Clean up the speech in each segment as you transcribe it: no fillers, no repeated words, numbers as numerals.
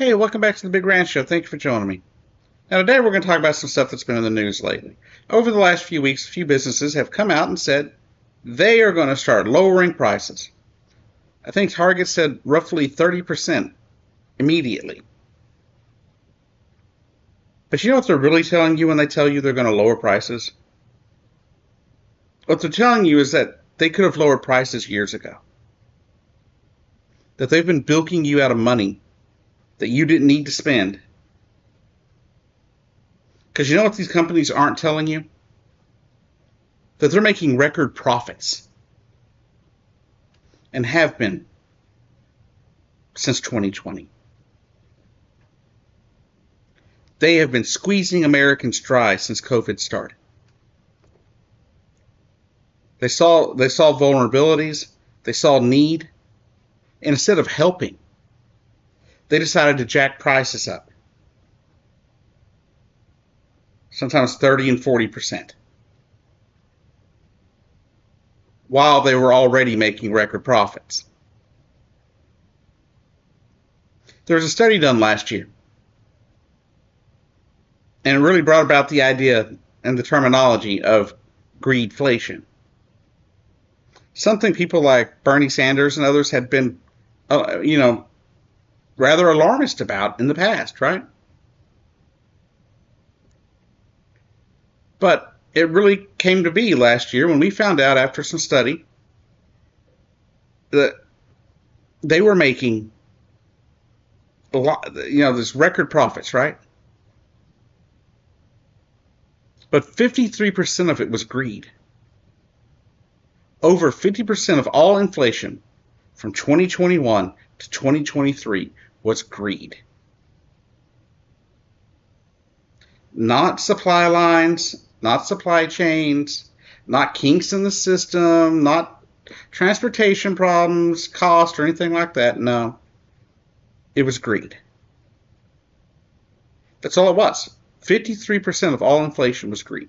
Hey, welcome back to the Big Ranch Show. Thank you for joining me. Now, today we're going to talk about some stuff that's been in the news lately. Over the last few weeks, a few businesses have come out and said they are going to start lowering prices. I think Target said roughly 30% immediately. But you know what they're really telling you when they tell you they're going to lower prices? What they're telling you is that they could have lowered prices years ago. That they've been bilking you out of money that you didn't need to spend. Because you know what these companies aren't telling you? That they're making record profits. And have been since 2020. They have been squeezing Americans dry since COVID started. They saw vulnerabilities, they saw need, and instead of helping, they decided to jack prices up. Sometimes 30 and 40%. While they were already making record profits. There was a study done last year. And it really brought about the idea and the terminology of greedflation. Something people like Bernie Sanders and others had been, rather alarmist about in the past, right? But it really came to be last year when we found out after some study that they were making a lot, this record profits, right? But 53% of it was greed. Over 50% of all inflation from 2021 to 2023 was greed. Not supply lines, not supply chains, not kinks in the system, not transportation problems, cost, or anything like that. No. It was greed. That's all it was. 53% of all inflation was greed.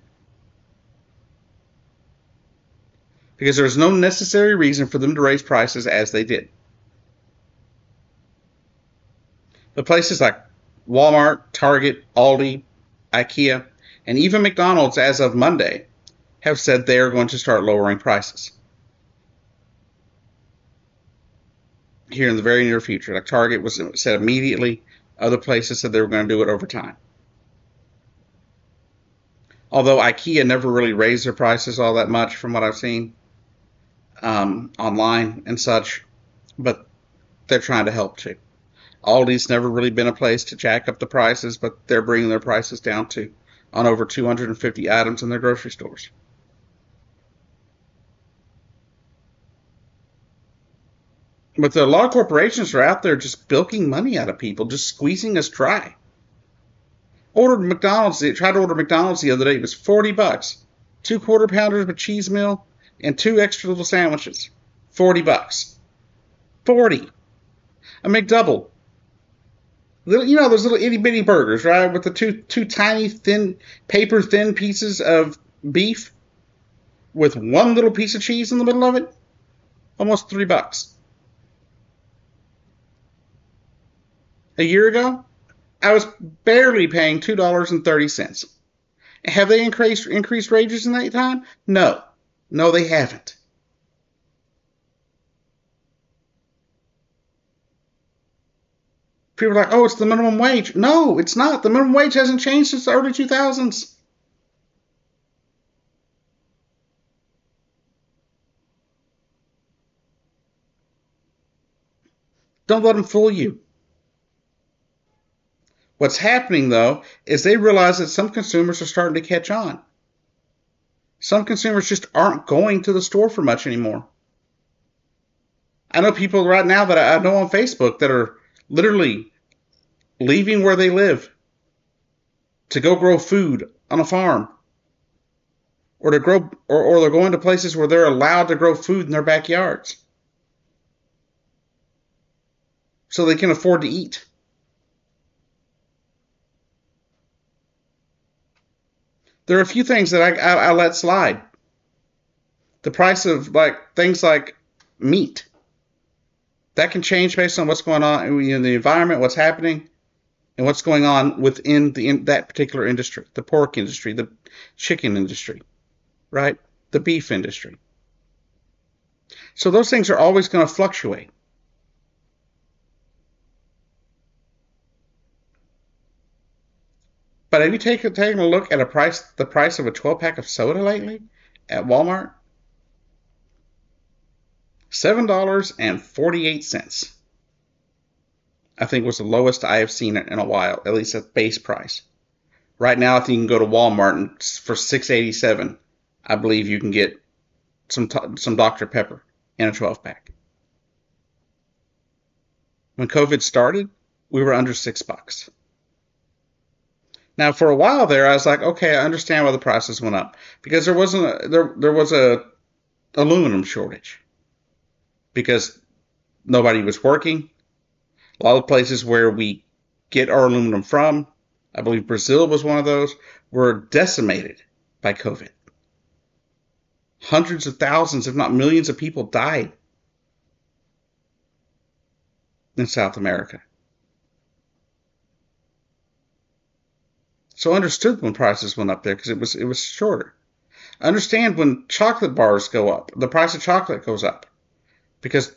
Because there was no necessary reason for them to raise prices as they did. But places like Walmart, Target, Aldi, IKEA, and even McDonald's as of Monday have said they are going to start lowering prices. Here in the very near future. Like Target said immediately. Other places said they were going to do it over time. Although IKEA never really raised their prices all that much from what I've seen online and such. But they're trying to help too. Aldi's never really been a place to jack up the prices, but they're bringing their prices down too on over 250 items in their grocery stores. But a lot of corporations are out there just bilking money out of people, just squeezing us dry. Tried to order McDonald's the other day. It was $40. 2 quarter pounders with cheese meal and 2 extra little sandwiches. $40. 40. A McDouble. Those little itty bitty burgers, right? With the two tiny thin paper thin pieces of beef with one little piece of cheese in the middle of it. Almost $3. A year ago, I was barely paying $2.30. Have they increased wages in that time? No. No, they haven't. People are like, oh, it's the minimum wage. No, it's not. The minimum wage hasn't changed since the early 2000s. Don't let them fool you. What's happening, though, is they realize that some consumers are starting to catch on. Some consumers just aren't going to the store for much anymore. I know people right now that I know on Facebook that are literally leaving where they live to go grow food on a farm, or to grow, or they're going to places where they're allowed to grow food in their backyards, so they can afford to eat. There are a few things that I let slide. The price of things like meat. That can change based on what's going on in the environment, what's happening. and what's going on within that particular industry, the pork industry, the chicken industry, right? The beef industry. So those things are always going to fluctuate. But have you taken a look at the price of a 12-pack of soda lately at Walmart? $7.48. I think was the lowest I have seen it in a while, at least at base price. Right now, if you can go to Walmart and for $6.87, I believe you can get some Dr. Pepper in a 12-pack. When COVID started, we were under $6. Now, for a while there, I was like, okay, I understand why the prices went up because there was a aluminum shortage because nobody was working. A lot of places where we get our aluminum from, I believe Brazil was one of those, were decimated by COVID. Hundreds of thousands, if not millions of people died in South America. So I understood when prices went up there because it was shorter. I understand when chocolate bars go up, the price of chocolate goes up because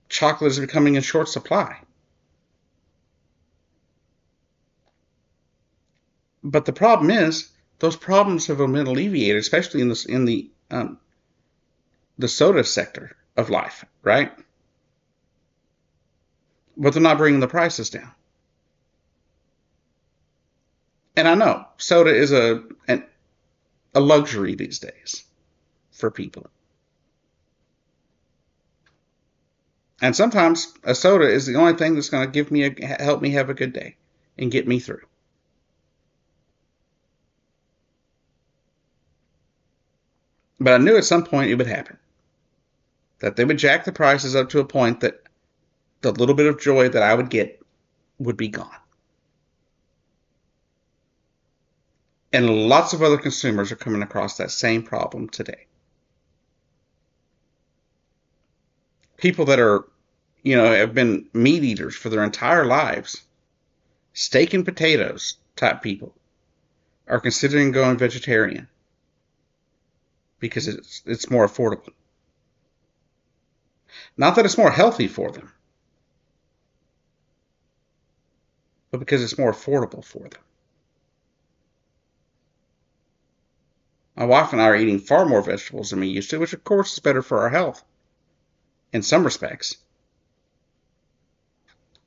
chocolate is becoming in short supply. But the problem is those problems have been alleviated, especially in the soda sector of life, right? But they're not bringing the prices down. And I know soda is a luxury these days for people. And sometimes a soda is the only thing that's going to help me have a good day and get me through. But I knew at some point it would happen. That they would jack the prices up to a point that the little bit of joy that I would get would be gone. And lots of other consumers are coming across that same problem today. People that are, have been meat eaters for their entire lives, steak and potatoes type people, are considering going vegetarian because it's more affordable. Not that it's more healthy for them, but because it's more affordable for them. My wife and I are eating far more vegetables than we used to, which of course is better for our health in some respects.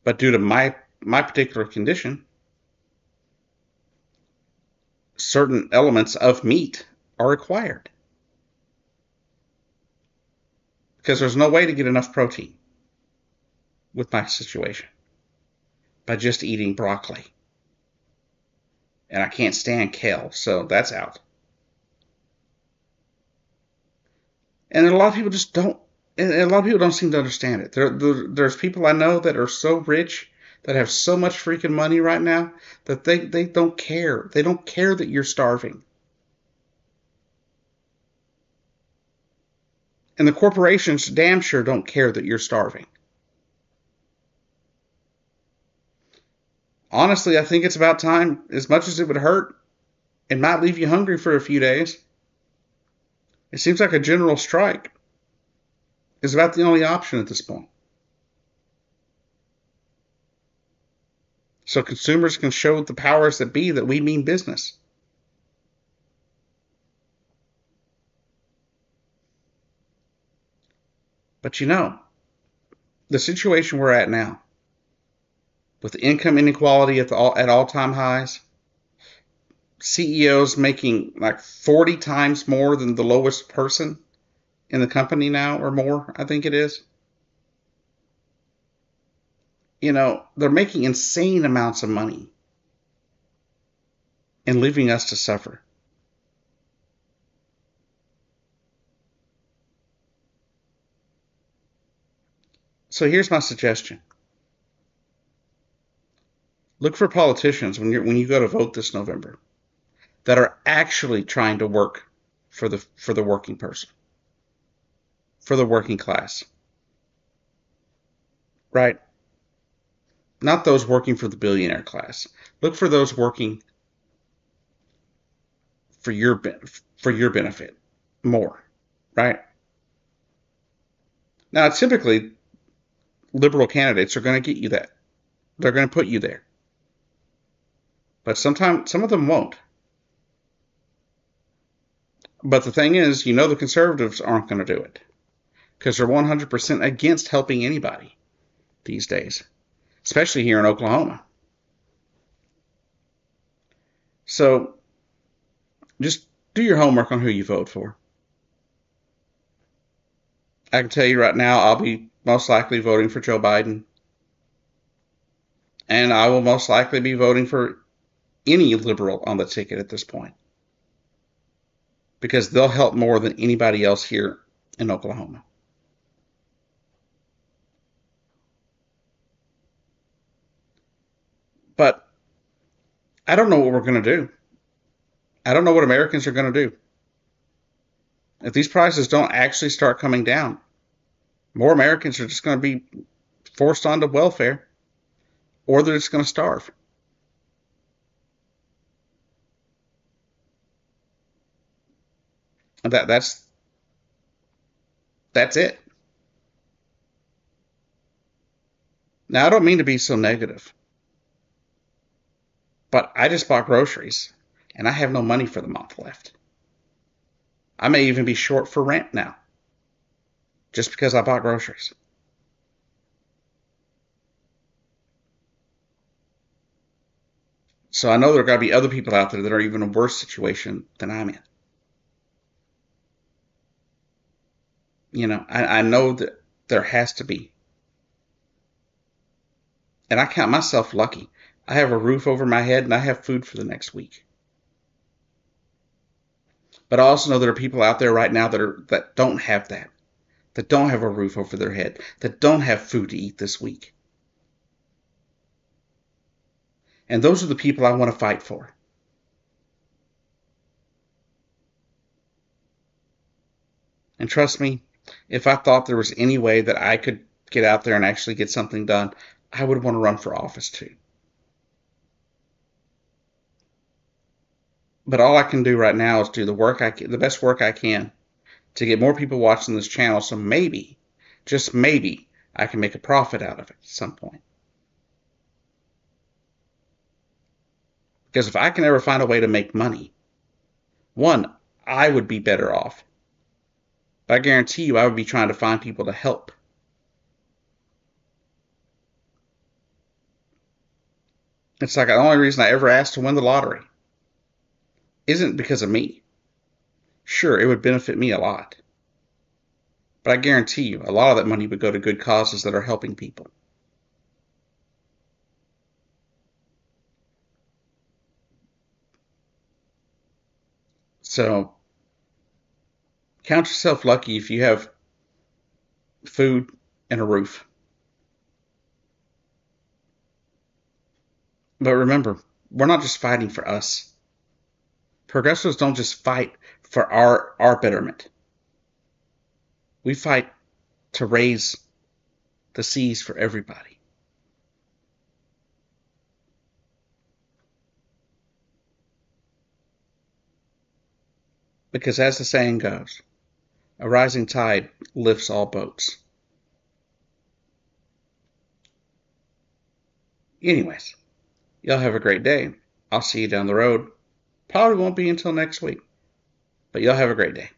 But due to my particular condition, certain elements of meat are required. Because there's no way to get enough protein with my situation by just eating broccoli. And I can't stand kale, so that's out. And a lot of people just don't, and a lot of people don't seem to understand it. There's people I know that are so rich, that have so much freaking money right now, that they don't care. They don't care that you're starving. And the corporations damn sure don't care that you're starving. Honestly, I think it's about time, as much as it would hurt, it might leave you hungry for a few days. It seems like a general strike is about the only option at this point. So consumers can show the powers that be that we mean business. But the situation we're at now, with income inequality at all-time highs, CEOs making like 40 times more than the lowest person in the company now, or more, I think it is. They're making insane amounts of money and leaving us to suffer. So here's my suggestion. Look for politicians when you go to vote this November that are actually trying to work for the working person, for the working class. Right? Not those working for the billionaire class. Look for those working for your benefit more, right? Now, typically, liberal candidates are going to get you that. They're going to put you there. But sometimes some of them won't. But the thing is, the conservatives aren't going to do it because they're 100% against helping anybody these days, especially here in Oklahoma. So just do your homework on who you vote for. I can tell you right now, I'll be most likely voting for Joe Biden. And I will most likely be voting for any liberal on the ticket at this point, because they'll help more than anybody else here in Oklahoma. But I don't know what we're going to do. I don't know what Americans are going to do. If these prices don't actually start coming down, more Americans are just going to be forced onto welfare, or they're just going to starve. And that's it. Now, I don't mean to be so negative, but I just bought groceries, and I have no money for the month left. I may even be short for rent now, just because I bought groceries. So I know there are going to be other people out there that are even in a worse situation than I'm in. I know that there has to be. And I count myself lucky. I have a roof over my head and I have food for the next week. But I also know there are people out there right now that don't have that don't have a roof over their head, that don't have food to eat this week. And those are the people I want to fight for. And trust me, if I thought there was any way that I could get out there and actually get something done, I would want to run for office too. But all I can do right now is do the best work I can to get more people watching this channel, so maybe, just maybe, I can make a profit out of it at some point. Because if I can ever find a way to make money, one, I would be better off. But I guarantee you I would be trying to find people to help. It's like the only reason I ever asked to win the lottery isn't because of me. Sure, it would benefit me a lot. But I guarantee you, a lot of that money would go to good causes that are helping people. So, count yourself lucky if you have food and a roof. But remember, we're not just fighting for us. Progressives don't just fight for our betterment. We fight to raise the seas for everybody. Because as the saying goes, a rising tide lifts all boats. Anyways, y'all have a great day. I'll see you down the road. Probably won't be until next week. But y'all have a great day.